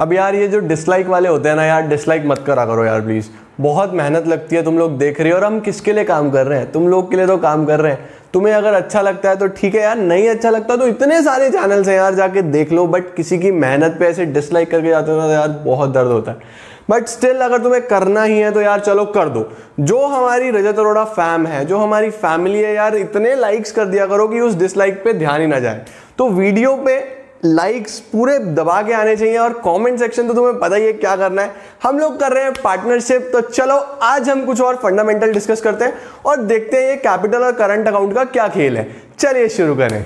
अब यार ये जो डिसलाइक वाले होते हैं ना यार, डिसलाइक मत करा करो यार प्लीज़, बहुत मेहनत लगती है, तुम लोग देख रहे हो और हम किसके लिए काम कर रहे हैं, तुम लोग के लिए तो काम कर रहे हैं। तुम्हें अगर अच्छा लगता है तो ठीक है यार, नहीं अच्छा लगता तो इतने सारे चैनल्स हैं यार, जाके देख लो। बट किसी की मेहनत पे ऐसे डिसलाइक करके जाते हो ना यार, बहुत दर्द होता है। बट स्टिल अगर तुम्हें करना ही है तो यार चलो कर दो। जो हमारी रजत अरोड़ा फैम है, जो हमारी फैमिली है यार, इतने लाइक्स कर दिया करो कि उस डिसलाइक पे ध्यान ही ना जाए। तो वीडियो पे लाइक्स पूरे दबा के आने चाहिए, और कमेंट सेक्शन तो तुम्हें पता ही है क्या करना है। हम लोग कर रहे हैं पार्टनरशिप, तो चलो आज हम कुछ और फंडामेंटल डिस्कस करते हैं और देखते हैं ये कैपिटल और करंट अकाउंट का क्या खेल है। चलिए शुरू करें।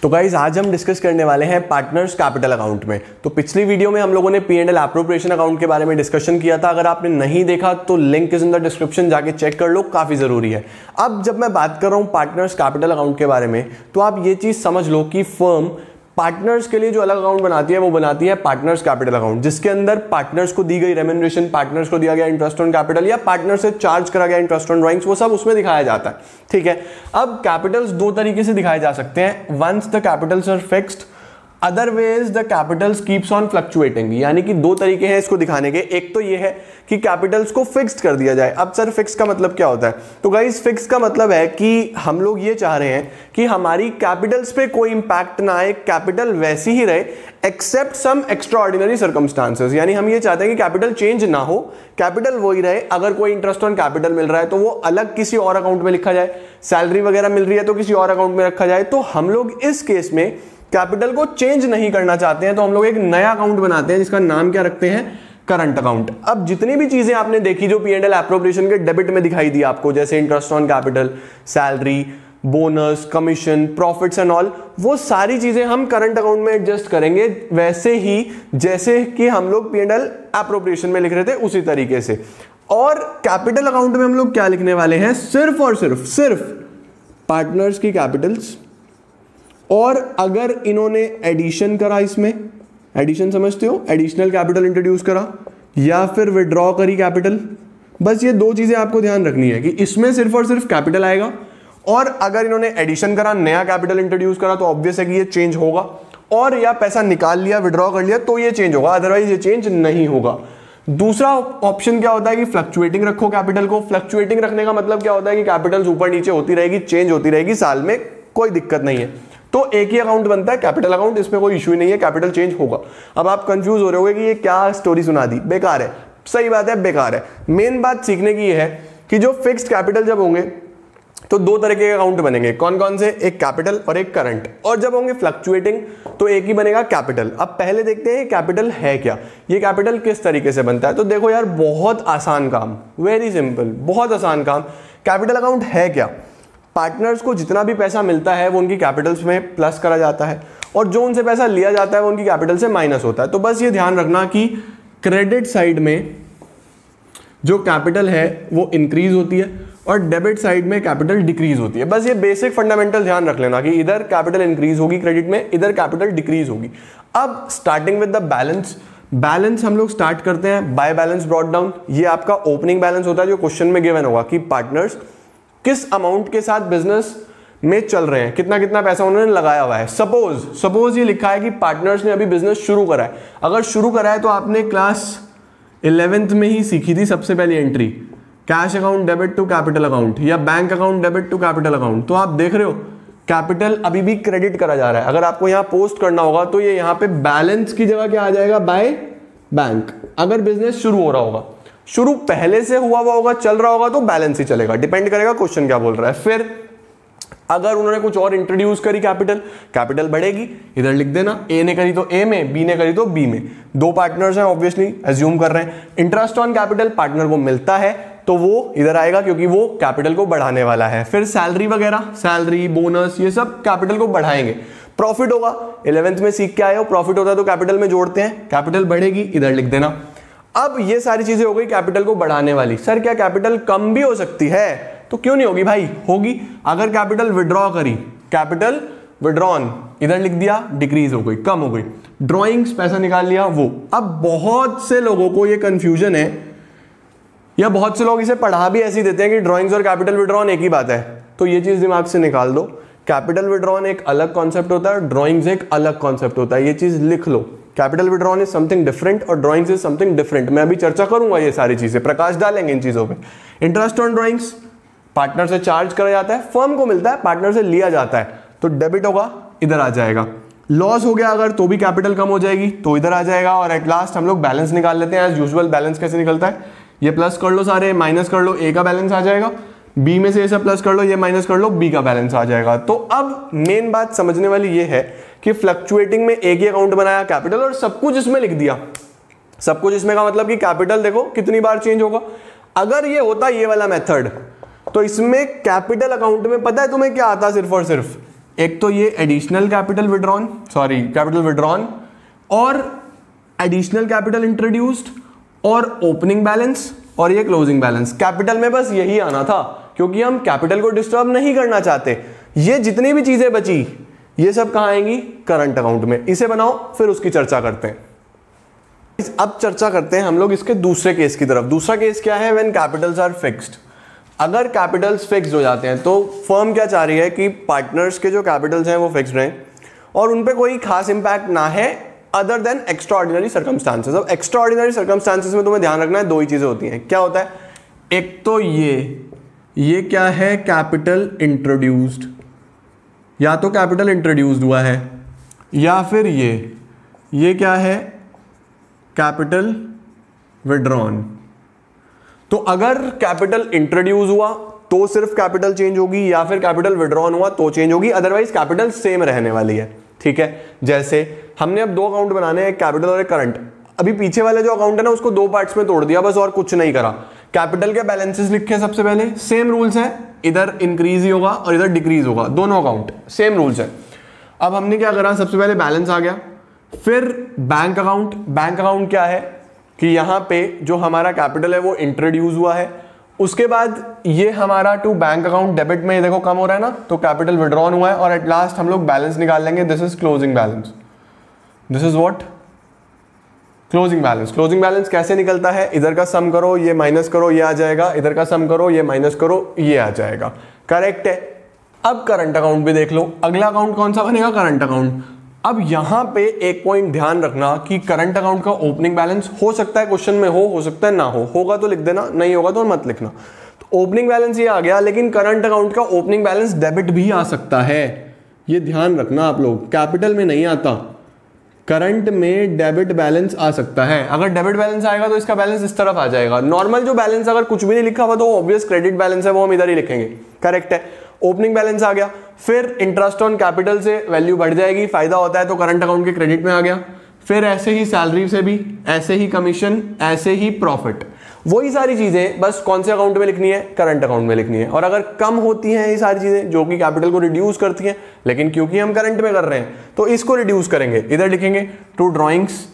तो गाइज आज हम डिस्कस करने वाले हैं पार्टनर्स कैपिटल अकाउंट में। तो पिछली वीडियो में हम लोगों ने P&L एप्रोप्रिएशन अकाउंट के बारे में डिस्कशन किया था। अगर आपने नहीं देखा तो link is in the description, जाके चेक कर लो, काफी जरूरी है। अब जब मैं बात कर रहा हूं पार्टनर्स कैपिटल अकाउंट के बारे में, तो आप ये चीज समझ लो कि फर्म पार्टनर्स के लिए जो अलग अकाउंट बनाती है वो बनाती है पार्टनर्स कैपिटल अकाउंट, जिसके अंदर पार्टनर्स को दी गई रेम्यूनरेशन, पार्टनर्स को दिया गया इंटरेस्ट ऑन कैपिटल या पार्टनर से चार्ज करा गया इंटरेस्ट ऑन ड्राइंग्स, वो सब उसमें दिखाया जाता है। ठीक है, अब कैपिटल्स दो तरीके से दिखाए जा सकते हैं। Once the capitals are fixed, otherwise the capitals keeps on fluctuating. यानी कि दो तरीके हैं इसको दिखाने के। एक तो ये है कि कैपिटल्स को फिक्स्ड कर दिया जाए। अब सर फिक्स का मतलब क्या होता है? तो गाइस फिक्स का मतलब है कि हम लोग ये चाह रहे हैं कि हमारी कैपिटल्स पे कोई इंपैक्ट ना आए, कैपिटल वैसी ही रहे एक्सेप्ट सम एक्स्ट्राऑर्डिनरी सर्कमस्टांसेस। यानी हम ये चाहते हैं कि कैपिटल चेंज ना हो, कैपिटल वही रहे। अगर कोई इंटरेस्ट ऑन कैपिटल मिल रहा है तो वो अलग किसी और अकाउंट में लिखा जाए, सैलरी वगैरह मिल रही है तो किसी और अकाउंट में रखा जाए। तो हम लोग इस केस में कैपिटल को चेंज नहीं करना चाहते हैं, तो हम लोग एक नया अकाउंट बनाते हैं जिसका नाम क्या रखते हैं? Current account. अब जितनी भी चीजें आपने देखी जो P&L एप्रोप्रिएशन के डेबिट में दिखाई दी आपको, जैसे interest on capital, salary, bonus, commission, profits and all, वो सारी चीजें हम करंट अकाउंट में एडजस्ट करेंगे, वैसे ही जैसे कि हम लोग P&L एप्रोप्रिएशन में लिख रहे थे उसी तरीके से। और कैपिटल अकाउंट में हम लोग क्या लिखने वाले हैं? सिर्फ और सिर्फ पार्टनर्स की कैपिटल्स, और अगर इन्होंने एडिशन करा, इसमें एडिशन समझते हो, एडिशनल कैपिटल इंट्रोड्यूस करा या फिर विड्रॉ करी कैपिटल, बस ये दो चीजें आपको ध्यान रखनी है कि इसमें सिर्फ और सिर्फ कैपिटल आएगा। और अगर इन्होंने एडिशन करा, नया कैपिटल इंट्रोड्यूस करा, तो ऑब्वियस है कि ये चेंज होगा। और या पैसा निकाल लिया, विड्रॉ कर लिया, तो ये चेंज होगा, अदरवाइज ये चेंज नहीं होगा। दूसरा ऑप्शन क्या होता है कि फ्लक्चुएटिंग रखो कैपिटल को। फ्लक्चुएटिंग रखने का मतलब क्या होता है कि कैपिटल ऊपर नीचे होती रहेगी, चेंज होती रहेगी साल में, कोई दिक्कत नहीं है। तो एक ही अकाउंट बनता है कैपिटल अकाउंट, इसमें कोई इश्यू ही नहीं है, कैपिटल चेंज होगा। अब आप कंफ्यूज हो रहे होगे कि ये क्या स्टोरी सुना दी, बेकार है। सही बात है, बेकार है। मेन बात सीखने की ये है कि जो फिक्स्ड कैपिटल जब होंगे तो दो तरह के अकाउंट बनेंगे। कौन कौन से? एक कैपिटल और एक करंट। और जब होंगे फ्लक्चुएटिंग तो एक ही बनेगा कैपिटल। अब पहले देखते हैं कैपिटल है क्या, ये कैपिटल किस तरीके से बनता है। तो देखो यार, बहुत आसान काम, वेरी सिंपल, बहुत आसान काम। कैपिटल अकाउंट है क्या? पार्टनर्स को जितना भी पैसा मिलता है वो उनकी कैपिटल्स में प्लस करा जाता है, और जो उनसे पैसा लिया जाता है वो उनकी कैपिटल से माइनस होता है। तो बस ये ध्यान रखना कि क्रेडिट साइड में जो कैपिटल है वो इंक्रीज होती है और डेबिट साइड में कैपिटल डिक्रीज होती है। बस ये बेसिक फंडामेंटल ध्यान रख लेना कि इधर कैपिटल इंक्रीज होगी क्रेडिट में, इधर कैपिटल डिक्रीज होगी। अब स्टार्टिंग विद द बैलेंस हम लोग स्टार्ट करते हैं बाय बैलेंस ब्रॉट डाउन। ये आपका ओपनिंग बैलेंस होता है जो क्वेश्चन में गिवन होगा कि पार्टनर्स किस अमाउंट के साथ बिजनेस में चल रहे हैं, कितना कितना पैसा उन्होंने लगाया हुआ है। सपोज ये लिखा है कि पार्टनर्स ने अभी बिजनेस शुरू करा है। अगर शुरू करा है तो आपने क्लास 11th में ही सीखी थी सबसे पहली entry, cash account debit to capital account या bank account debit to capital account. तो आप देख रहे हो कैपिटल अभी भी क्रेडिट करा जा रहा है। अगर आपको यहां पोस्ट करना होगा तो ये यहां पे बैलेंस की जगह क्या आ जाएगा? By bank. अगर बिजनेस शुरू हो रहा होगा, शुरू पहले से हुआ होगा, चल रहा होगा, तो बैलेंस ही चलेगा, डिपेंड करेगा क्वेश्चन क्या बोल रहा है। फिर अगर उन्होंने कुछ और इंट्रोड्यूस करी कैपिटल बढ़ेगी, इधर लिख देना। ए ने करी तो ए में, बी ने करी तो बी में। दो पार्टनर्स हैं, ऑब्वियसली एज्यूम कर रहे हैं। इंटरेस्ट ऑन कैपिटल पार्टनर को मिलता है तो वो इधर आएगा क्योंकि वो कैपिटल को बढ़ाने वाला है। फिर सैलरी वगैरह, सैलरी, बोनस, ये सब कैपिटल को बढ़ाएंगे। प्रॉफिट होगा, 11th में सीख के आए हो, प्रॉफिट होता है तो कैपिटल में जोड़ते हैं, कैपिटल बढ़ेगी, इधर लिख देना। अब ये सारी चीजें हो गई कैपिटल को बढ़ाने वाली। सर क्या कैपिटल कम भी हो सकती है? तो क्यों नहीं होगी भाई, होगी। अगर कैपिटल विड्रॉ करी, कैपिटल विड्रॉन, इधर लिख दिया, डिक्रीज हो गई, कम हो गई। ड्रॉइंग्स पैसा निकाल लिया वो। अब बहुत से लोगों को ये कंफ्यूजन है या बहुत से लोग इसे पढ़ा भी ऐसे ही देते हैं कि ड्राइंग्स और कैपिटल विड्रॉन एक ही बात है, तो ये चीज दिमाग से निकाल दो। कैपिटल विड्रॉन एक अलग कॉन्सेप्ट होता है, ड्राइंग्स एक अलग कॉन्सेप्ट होता है, ये चीज लिख लो। Capital withdrawn is something different और ड्राइंग्स इज समथिंग डिफरेंट। मैं अभी चर्चा करूंगा ये सारी चीजें, प्रकाश डालेंगे इन चीजों पे। इंटरेस्ट ऑन ड्राइंग्स पार्टनर से चार्ज करा जाता है, फर्म को मिलता है, पार्टनर से लिया जाता है, तो डेबिट होगा, इधर आ जाएगा। लॉस हो गया अगर तो भी कैपिटल कम हो जाएगी, तो इधर आ जाएगा। और एट लास्ट हम लोग बैलेंस निकाल लेते हैं एज यूजुअल। बैलेंस कैसे निकलता है, ये प्लस कर लो सारे, माइनस कर लो, ए का बैलेंस आ जाएगा, बी में से ये सब प्लस कर लो, ये माइनस कर लो, बी का बैलेंस आ जाएगा। तो अब मेन बात समझने वाली ये है कि फ्लक्चुएटिंग में एक ही अकाउंट बनाया कैपिटल और सब कुछ इसमें लिख दिया। सब कुछ इसमें का मतलब कि कैपिटल देखो कितनी बार चेंज होगा। अगर ये होता ये वाला मेथड, तो इसमें कैपिटल अकाउंट में पता है तुम्हें क्या आता, सिर्फ और सिर्फ एक तो ये additional capital withdrawn, sorry capital withdrawn, और एडिशनल कैपिटल इंट्रोड्यूस्ड, और ओपनिंग बैलेंस, और ये क्लोजिंग बैलेंस। कैपिटल में बस यही आना था, क्योंकि हम कैपिटल को डिस्टर्ब नहीं करना चाहते। ये जितनी भी चीजें बची ये सब कहां आएंगी, करंट अकाउंट में। इसे बनाओ, फिर उसकी चर्चा करते हैं। अब चर्चा करते हैं हम लोग इसके दूसरे केस की तरफ। दूसरा केस क्या है, व्हेन कैपिटल्स आर फिक्स्ड। अगर कैपिटल्स फिक्स्ड हो जाते हैं तो फर्म क्या चाह रही है कि पार्टनर्स के जो कैपिटल्स हैं वो फिक्स्ड रहें और उन पे कोई खास इंपैक्ट ना है other than extra ordinary circumstances. अब एक्स्ट्रा ऑर्डिनरी सर्कमस्टांसेस में तुम्हें ध्यान रखना है, दो ही चीजें होती हैं। क्या होता है, एक तो ये क्या है, कैपिटल इंट्रोड्यूस्ड, या तो कैपिटल इंट्रोड्यूस्ड हुआ है, या फिर ये क्या है, कैपिटल विड्रॉन। तो अगर कैपिटल इंट्रोड्यूस हुआ तो सिर्फ कैपिटल चेंज होगी, या फिर कैपिटल विड्रॉन हुआ तो चेंज होगी, अदरवाइज कैपिटल सेम रहने वाली है। ठीक है, जैसे हमने अब दो अकाउंट बनाने हैं, एक कैपिटल और एक करंट। अभी पीछे वाले जो अकाउंट है ना उसको दो पार्ट्स में तोड़ दिया बस, और कुछ नहीं करा। कैपिटल के बैलेंसेस लिखे सबसे पहले, सेम रूल्स है, इधर इंक्रीज ही होगा और इधर डिक्रीज होगा, दोनों अकाउंट सेम रूल्स है। अब हमने क्या करा, सबसे पहले बैलेंस आ गया, फिर बैंक अकाउंट। बैंक अकाउंट क्या है कि यहां पे जो हमारा कैपिटल है वो इंट्रोड्यूस हुआ है, उसके बाद ये हमारा टू बैंक अकाउंट डेबिट में, ये देखो कम हो रहा है ना, तो कैपिटल विड्रॉन हुआ है, और एट लास्ट हम लोग बैलेंस निकाल लेंगे। This is closing balance. This is what, closing balance. Closing balance कैसे निकलता है, इधर का सम करो, ये माइनस करो, ये आ जाएगा, इधर का सम करो, ये माइनस करो, ये आ जाएगा। करेक्ट है। अब करंट अकाउंट भी देख लो, अगला अकाउंट कौन सा बनेगा, करंट अकाउंट। अब यहां पे एक पॉइंट ध्यान रखना कि करंट अकाउंट का ओपनिंग बैलेंस हो सकता है क्वेश्चन में हो सकता है ना हो, होगा तो लिख देना, नहीं होगा तो मत लिखना। तो ओपनिंग बैलेंस ये आ गया, लेकिन करंट अकाउंट का ओपनिंग बैलेंस डेबिट भी आ सकता है, ये ध्यान रखना आप लोग। कैपिटल में नहीं आता, करंट में डेबिट बैलेंस आ सकता है। अगर डेबिट बैलेंस आएगा तो इसका बैलेंस इस तरफ आ जाएगा। नॉर्मल जो बैलेंस अगर कुछ भी नहीं लिखा हुआ तो ऑब्वियस क्रेडिट बैलेंस है, वो हम इधर ही लिखेंगे। करेक्ट है। ओपनिंग बैलेंस आ गया, फिर इंटरेस्ट ऑन कैपिटल से वैल्यू बढ़ जाएगी, फायदा होता है तो करंट अकाउंट के क्रेडिट में आ गया, फिर ऐसे ही सैलरी से भी, ऐसे ही कमीशन, ऐसे ही प्रॉफिट। वही सारी चीजें बस कौन से अकाउंट में लिखनी है, करंट अकाउंट में लिखनी है। और अगर कम होती हैं ये सारी चीजें जो कि कैपिटल को रिड्यूस करती हैं, लेकिन क्योंकि हम करंट में कर रहे हैं तो इसको रिड्यूस करेंगे, इधर लिखेंगे to drawings,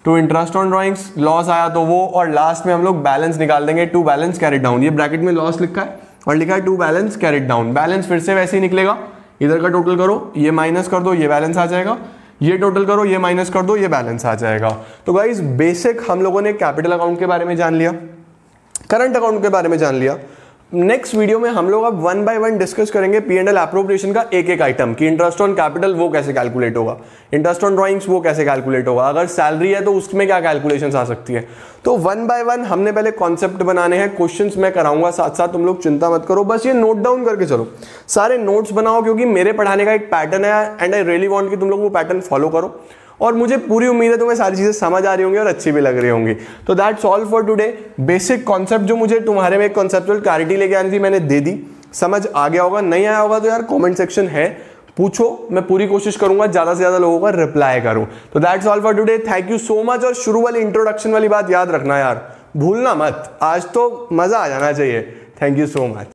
to interest on drawings, loss आया तो वो, और लास्ट में हम लोग बैलेंस निकाल देंगे, टू बैलेंस कैरिड डाउन। ये ब्रैकेट में लॉस लिखा है और लिखा है to balance carried down. Balance फिर से वैसे ही निकलेगा, इधर का टोटल करो, ये माइनस कर दो, ये बैलेंस आ जाएगा, ये टोटल करो, ये माइनस कर दो, ये बैलेंस आ जाएगा। तो गाइस बेसिक हम लोगों ने कैपिटल अकाउंट के बारे में जान लिया, करंट अकाउंट के बारे में जान लिया। नेक्स्ट वीडियो में हम लोग अब वन बाय वन डिस्कस करेंगे P&L एप्रोप्रिएशन का एक एक आइटम, कि इंटरेस्ट ऑन कैपिटल वो कैसे कैलकुलेट होगा, इंटरेस्ट ऑन ड्राइंग्स वो कैसे कैलकुलेट होगा, अगर सैलरी है तो उसमें क्या कैलकुलेशंस आ सकती है। तो वन बाय वन हमने पहले कॉन्सेप्ट बनाने हैं, क्वेश्चंस मैं कराऊंगा साथ साथ, तुम लोग चिंता मत करो, बस ये नोट डाउन करके चलो, सारे नोट्स बनाओ, क्योंकि मेरे पढ़ाने का एक पैटर्न है एंड आई रियली वांट कि तुम लोग वो पैटर्न फॉलो करो। और मुझे पूरी उम्मीद है तुम्हें सारी चीजें समझ आ रही होंगी और अच्छी भी लग रही होंगी। तो that's all for today. Basic concept जो मुझे तुम्हारे में कॉन्सेप्चुअल क्लैरिटी लेके आनी थी मैंने दे दी, समझ आ गया होगा, नहीं आया होगा तो यार कमेंट सेक्शन है, पूछो, मैं पूरी कोशिश करूंगा ज्यादा से ज्यादा लोगों का रिप्लाई करूं। तो that's all for today, thank you so much. और शुरू वाली इंट्रोडक्शन वाली बात याद रखना यार, भूलना मत, आज तो मजा आ जाना चाहिए। Thank you so much.